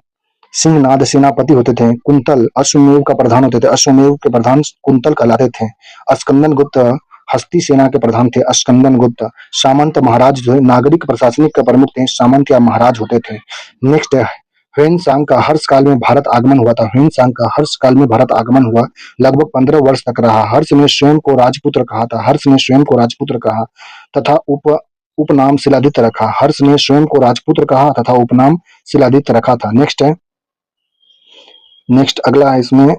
सिंहनाद सेनापति होते थे। कुंतल अश्वमेव का प्रधान होते थे। अश्वमेव के प्रधान कुंतल कहलाते थे। अस्कंदन गुप्त हस्ती सेना के प्रधान थे। अस्कंदन गुप्त। सामंत महाराज जो है नागरिक प्रशासनिक के प्रमुख थे। सामंत या महाराज होते थे। नेक्स्ट है ह्वेनसांग का हर्ष काल में भारत आगमन हुआ था। ह्वेनसांग का हर्ष काल में भारत आगमन हुआ, लगभग 15 वर्ष तक रहा। हर्ष ने स्वयं को राजपुत्र कहा था। हर्ष ने स्वयं को राजपुत्र कहा तथा उपनाम शिलादित्य रखा। हर्ष ने स्वयं को राजपुत्र कहा तथा उपनाम शिलादित्य रखा था। नेक्स्ट अगला है इसमें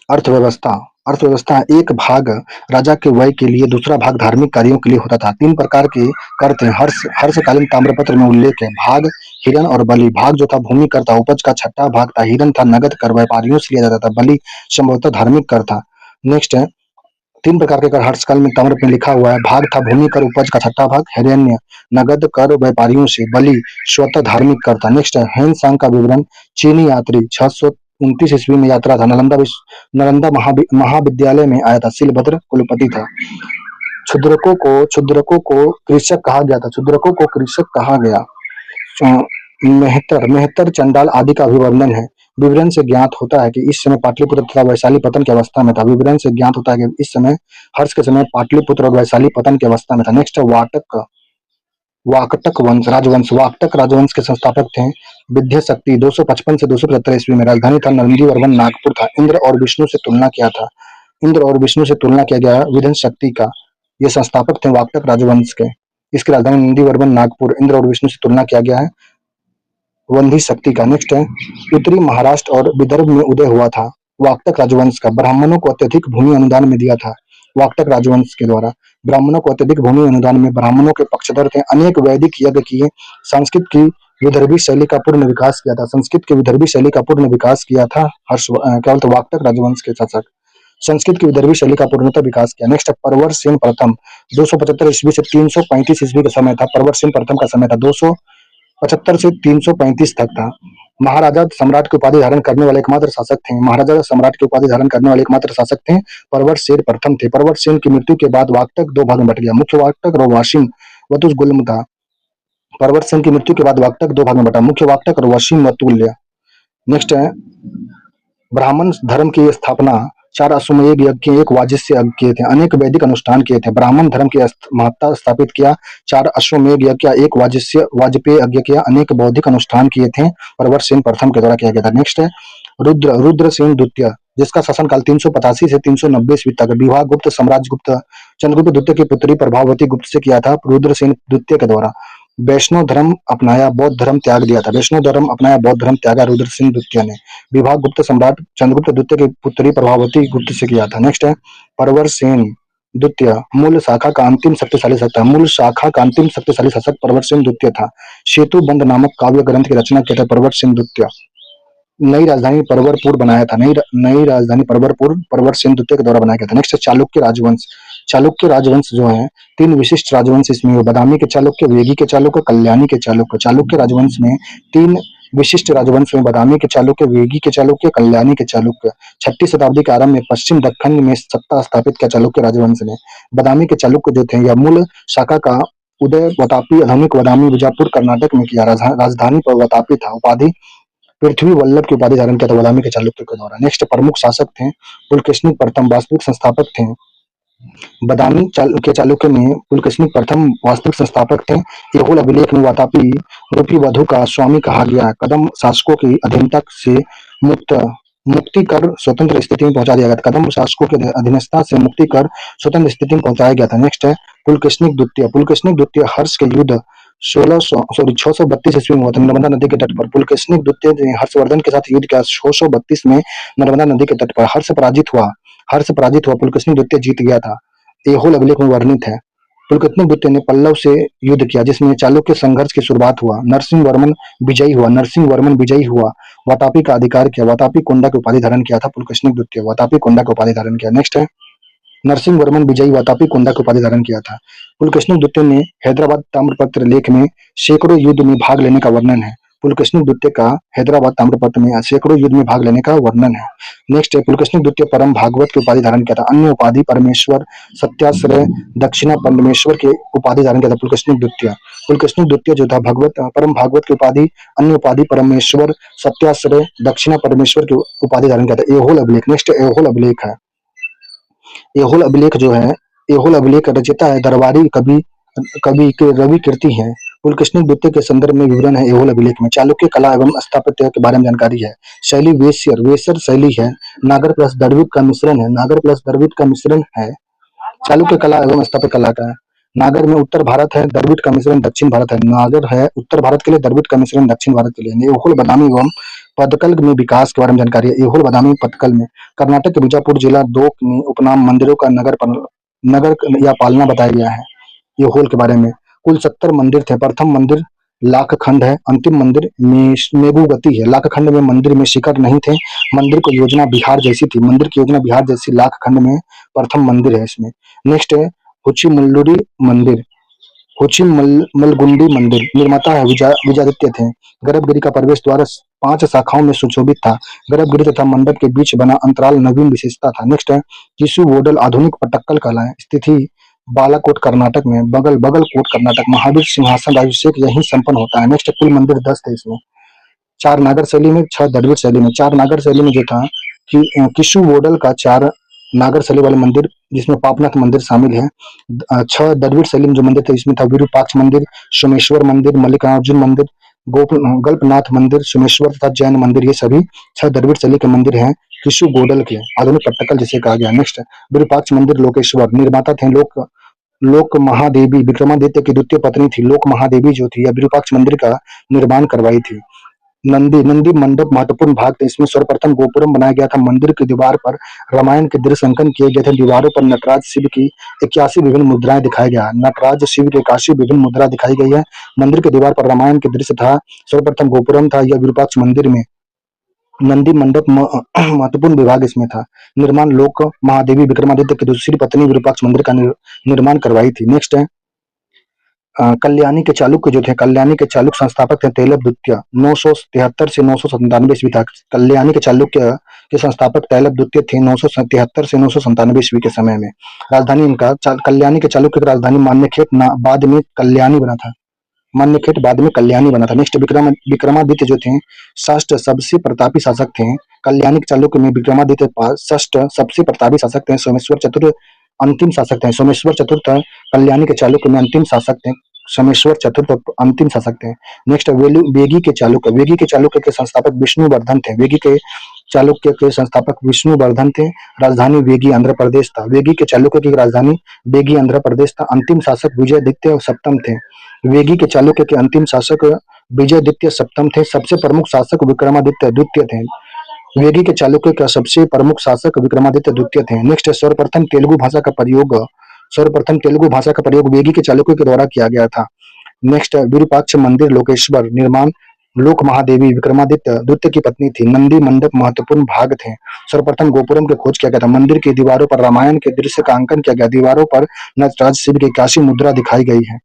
अर्थव्यवस्था। अर्थव्यवस्था एक भाग राजा के व्यय के लिए, दूसरा भाग धार्मिक कार्यों के लिए होता था। 3 प्रकार के कर थे। हर्षकालीन ताम्रपत्र में उल्लेख है। भाग, हिरन और बलि। भाग जो था भूमि कर था, उपज का छठा भाग था। हिरन था नगद कर, व्यापारियों से लिया जाता था। बलि संभवतः धार्मिक कर था। नेक्स्ट है 3 प्रकार के कर हर्षकाल में ताम्र में लिखा हुआ है। भाग था भूमि कर, उपज का छठा भाग। हिरण्य नगद कर व्यापारियों से। बलि स्वतः धार्मिक कर था। नेक्स्ट है ह्वेनसांग का विवरण। चीनी यात्री 629 ईस्वी में यात्रा था। नालंदा महाविद्यालय में आया था। शिलभद्र कुलपति था। क्षुद्रकों को कृषक कहा गया था। क्षुद्रकों को कृषक कहा गया। मेहतर चंडाल आदि का विवरण है। विवरण से ज्ञात होता है कि इस समय पाटलिपुत्र तथा वैशाली पतन की अवस्था में था। विवरण से ज्ञात होता है कि इस समय हर्ष के समय पाटलिपुत्र और वैशाली पतन की अवस्था में था। नेक्स्ट है वाकटक वंश राजवंश। वाकटक राजवंश के संस्थापक थे विद्या शक्ति। 255 से 275 ईस्वी में। राजधानी था नंदीवर्मन नागपुर था। इंद्र और विष्णु से तुलना किया गया विधन शक्ति का। ये संस्थापक थे वाकटक राजवंश के। इसकी राजधानी नंदीवर्मन नागपुर। इंद्र और विष्णु से तुलना किया गया है वंधी शक्ति का। नेक्स्ट है उत्तरी महाराष्ट्र और विदर्भ में उदय हुआ था वाकटक राजवंश का। ब्राह्मणों को अत्यधिक भूमि अनुदान में दिया था वाकटक राजवंश के द्वारा। ब्राह्मणों को अत्यधिक भूमि अनुदान में ब्राह्मणों के पक्षधर थे। अनेक वैदिक यज्ञ किए। संस्कृत की विदर्भी शैली का पूर्ण विकास किया था। संस्कृत की विदर्भी शैली का पूर्ण विकास किया था वाकटक राजवंश के शासक। संस्कृत की विदर्भी शैली का पूर्णतः विकास किया। नेक्स्ट परवर सेन प्रथम 275 ईस्वी से 335 ईस्वी का समय था। परवर सेन प्रथम का समय था 275 से 335 तक था। महाराजा सम्राट की उपाधि धारण करने वाले एकमात्र शासक थे। महाराजा सम्राट की उपाधि धारण करने वाले एकमात्र शासक थे परवर सेन प्रथम थे। परवर सेन की मृत्यु के बाद वाकटक 2 भाग में बट गया। मुख्य वाकटक और वाशिम वतुस गुल्म था। परवर सेन की मृत्यु के बाद वाकटक 2 भाग में बटा। मुख्य वाकटक और वशिम वतुल्य। नेक्स्ट है ब्राह्मण धर्म की स्थापना 4 अश्वमेध यज्ञ किए, 1 वाजिष्य यज्ञ किए थे। अनेक वैदिक अनुष्ठान किए थे। ब्राह्मण धर्म की महत्ता स्थापित किया। 4 अश्वमेध यज्ञ किया, 1 वाजपेय यज्ञ किया। अनेक बौद्धिक अनुष्ठान किए थे। परवर सेन प्रथम के द्वारा किया गया था। नेक्स्ट है रुद्रसेन द्वितीय, जिसका शासनकाल 385 से 390 ईस्वी तक। विवाह गुप्त सम्राट चंद्रगुप्त द्वितीय की पुत्री प्रभावती गुप्त से किया था रुद्रसेन द्वितीय के द्वारा। वैष्णव धर्म अपनाया, बौद्ध धर्म त्याग दिया था। वैष्णव धर्म अपनाया, बौद्ध धर्म त्यागा रुद्रसेन द्वितीय ने। विवाह गुप्त सम्राट चंद्रगुप्त द्वितीय की पुत्री प्रभावती गुप्त से किया था। नेक्स्ट है परवर सेन द्वितीय, मूल शाखा का अंतिम शक्तिशाली शासक परवर सेन द्वितीय था। सेतु बंध नामक काव्य ग्रंथ की रचना किया था परवर सेन द्वितीय। नई राजधानी परवरपुर बनाया था। नई राजधानी परवरपुर परवरसेन द्वितीय के द्वारा बनाया गया था। नेक्स्ट है चालुक्य राजवंश। चालुक्य राजवंश जो है, तीन विशिष्ट राजवंश इसमें हुए, बादामी के चालुक्य, वेगी के चालुक्य, कल्याणी के चालुक्य। चालुक्य राजवंश में तीन विशिष्ट राजवंश में बादामी के चालुक्य, वेगी के चालुक्य, कल्याणी के चालुक्य। 6ठी शताब्दी के आरंभ में पश्चिम दक्कन में सत्ता स्थापित किया चालुक्य राजवंश ने। बादामी के चालुक्य जो थे, यह मूल शाखा का उदय वातापी, आधुनिक बादामी, बीजापुर, कर्नाटक में किया। राजधानी पर वातापी था। उपाधि पृथ्वी वल्लभ की उपाधि धारण किया था बादामी के चालुक्य के द्वारा। नेक्स्ट प्रमुख शासक थे पुलकेशिनी प्रथम, वास्तविक संस्थापक थे। बादामी के चालुक्य में पुलकेशिनी प्रथम वास्तविक संस्थापक थे। एहोल अभिलेख में वातापी रूपी वधु का स्वामी कहा गया है। कदम शासकों की अधीनता से मुक्त मुक्ति कर स्वतंत्र स्थिति में पहुंचा दिया गया था। कदम शासकों के अधीनता से मुक्ति कर स्वतंत्र स्थिति में पहुंचाया गया था। नेक्स्ट है पुलकेशिनी द्वितीय। पुलकेशिनी द्वितीय हर्ष के युद्ध 632 ईस्वी में हुआ था नर्मदा नदी के तट पर। पुलकेशिनी द्वितीय ने हर्षवर्धन के साथ युद्ध किया 632 में नर्मदा नदी के तट पर। हर्ष पराजित हुआ, पुलकेशिनी द्वितीय जीत गया था। एहोल अभिलेख में वर्णित है। पुलकेशिनी द्वितीय ने पल्लव से युद्ध किया जिसमें चालुक्य संघर्ष की शुरुआत हुआ। नरसिंह वर्मन विजयी हुआ। वातापी का अधिकार किया। वातापी कोंडा की उपाधि धारण किया था पुलकेशिनी द्वितीय। वातापी कोंडा की उपाधि धारण किया। नेक्स्ट है नरसिंह वर्मन विजयी, वातापी कोंडा की उपाधि धारण किया था। पुलकेशिनी द्वितीय ने हैदराबाद ताम्रपत्र लेख में सैकड़ों युद्ध में भाग लेने का वर्णन है। पुलकेशिनी द्वितीय का हैदराबाद ताम्रपत्र में सैकड़ों युद्ध में भाग लेने का वर्णन है। नेक्स्ट है पुलकेशिनी द्वितीय परम भागवत की उपाधि धारण किया था। अन्य उपाधि परमेश्वर, सत्याश्रय, दक्षिणा परमेश्वर की उपाधि धारण किया था पुलकेशिनी द्वितीय। पुलकेशिनी द्वितीय जो था भगवत परम भागवत की उपाधि, अन्य उपाधि परमेश्वर, सत्याश्रय, दक्षिणा परमेश्वर की उपाधि धारण किया था। एहोल अभिलेख। नेक्स्ट एहोल अभिलेख है। एहोल अभिलेख जो है, एहोल अभिलेख रचयिता है दरबारी कवि कवि के रवि कीर्ति है। पुलकेशिनी द्वितीय के संदर्भ में विवरण है एहोल अभिलेख में। चालुक्य कला एवं स्थापत्य के बारे में जानकारी है। शैली वेसर शैली है। नागर प्लस द्रविड़ का मिश्रण है। चालुक्य कला एवं स्थापत्य कला का है। नागर में उत्तर भारत है, द्रविड़ का मिश्रण दक्षिण भारत है। नागर है उत्तर भारत के लिए, द्रविड़ का मिश्रण दक्षिण भारत के लिए। एहोल बादामी एवं पदकल में विकास के बारे में जानकारी है। एहोल बादामी पदकल में कर्नाटक के बीजापुर जिला 2 में उपनाम मंदिरों का नगर या पालना बताया गया है। एहोल के बारे में कुल 70 मंदिर थे। प्रथम मंदिर लाखखंड है। अंतिम मंदिर मेगुगति है। लाखखंड में मंदिर में शिखर नहीं थे। मंदिर की योजना बिहार जैसी लाखखंड में प्रथम मंदिर है इसमें। नेक्स्ट है हुचिमल्लुरी मंदिर। हुचिमलगुंडी मंदिर निर्माता है विजयादित्य थे। गर्भगृह का प्रवेश द्वार 5 शाखाओं में सुशोभित था। गर्भगृह तथा मंडप के बीच बना अंतराल नवीन विशेषता था। नेक्स्ट है किशुवोडल आधुनिक पट्टक्कल कहलाए। स्थिति बालाकोट कर्नाटक में, बगलकोट कर्नाटक। महावीर सिंहासन अभिषेक यहीं संपन्न होता है। नेक्स्ट कुल मंदिर 10 थे इसमें। 4 नागर शैली में, 6 द्रविड़ शैली में। 4 नागर शैली में जो था कि किशुवोडल का 4 नागर शैली वाले मंदिर जिसमें पापनाथ मंदिर शामिल है। 6 द्रविड़ शैली में जो मंदिर थे इसमें था विरूपाक्ष मंदिर, सोमेश्वर मंदिर, मल्लिकार्जुन मंदिर, गल्पनाथ मंदिर, सोमेश्वर तथा जैन मंदिर। ये सभी 6 द्रविड़ शैली के मंदिर हैं किशुगोडल के, आधुनिक पट्टक्कल जिसे कहा गया। नेक्स्ट विरूपाक्ष मंदिर लोकेश्वर निर्माता थे लोक महादेवी। विक्रमादित्य की द्वितीय पत्नी थी लोक महादेवी जो थी, यह विरूपाक्ष मंदिर का निर्माण करवाई थी। नंदी मंडप महत्वपूर्ण भाग थे। इसमें सर्वप्रथम गोपुरम बनाया गया था। मंदिर की दीवार पर रामायण के दृश्य अंकन किए गए थे। दीवारों पर नटराज शिव की 81 विभिन्न मुद्राएं दिखाई गया। नटराज शिव की 81 विभिन्न मुद्रा दिखाई गई है। मंदिर की दीवार पर रामायण के दृश्य था। सर्वप्रथम गोपुरम था। यह विरूपाक्ष मंदिर में नंदी मंडप महत्वपूर्ण विभाग इसमें था। निर्माण लोक महादेवी विक्रमादित्य की दूसरी पत्नी विरूपाक्ष मंदिर का निर्माण करवाई थी। नेक्स्ट है कल्याणी के चालुक्य जो थे, कल्याणी के चालुक्य संस्थापक थे तैलप द्वितीय। 973 से 997 ईस्वी तक कल्याणी के चालुक्य के संस्थापक तैलप द्वितीय थे। 973 से 997 ईस्वी के समय में राजधानी इनका कल्याणी के चालुक्य की राजधानी मान्यखेट बाद में कल्याणी बना था। मान्यखेट बाद में कल्याणी बना था। नेक्स्ट विक्रमादित्य जो थे षष्ठ सबसे प्रतापी शासक थे। कल्याणी के चालुक्य में विक्रमादित्य षष्ठ सबसे प्रतापी शासक थे। सोमेश्वर चतुर्थ अंतिम शासक थे। सोमेश्वर चतुर्थ कल्याणी के चालुक्य में अंतिम शासक थे। सोमेश्वर चतुर्थ अंतिम शासक थे। नेक्स्ट वेगी के चालुक्य के संस्थापक विष्णुवर्धन थे। वेगी के चालुक्य के संस्थापक विष्णुवर्धन थे। राजधानी वेगी आंध्र प्रदेश था। वेगी के चालुक्य की राजधानी वेगी आंध्र प्रदेश था। अंतिम शासक विजयादित्य सप्तम थे। वेगी के चालुक्य के अंतिम शासक विजयादित्य सप्तम थे। सबसे प्रमुख शासक विक्रमादित्य द्वितीय थे। वेगी के चालुक्य का सबसे प्रमुख शासक विक्रमादित्य द्वितीय थे। नेक्स्ट सर्वप्रथम तेलुगु भाषा का प्रयोग वेगी के चालुक्य के द्वारा किया गया था। नेक्स्ट विरूपाक्ष मंदिर लोकेश्वर निर्माण लोक महादेवी विक्रमादित्य द्वितीय की पत्नी थी। नंदी मंडप महत्वपूर्ण भाग थे। सर्वप्रथम गोपुरम की खोज किया गया था। मंदिर की दीवारों पर रामायण के दृश्य का अंकन किया गया। दीवारों पर नटराज शिव की 81 मुद्रा दिखाई गई है।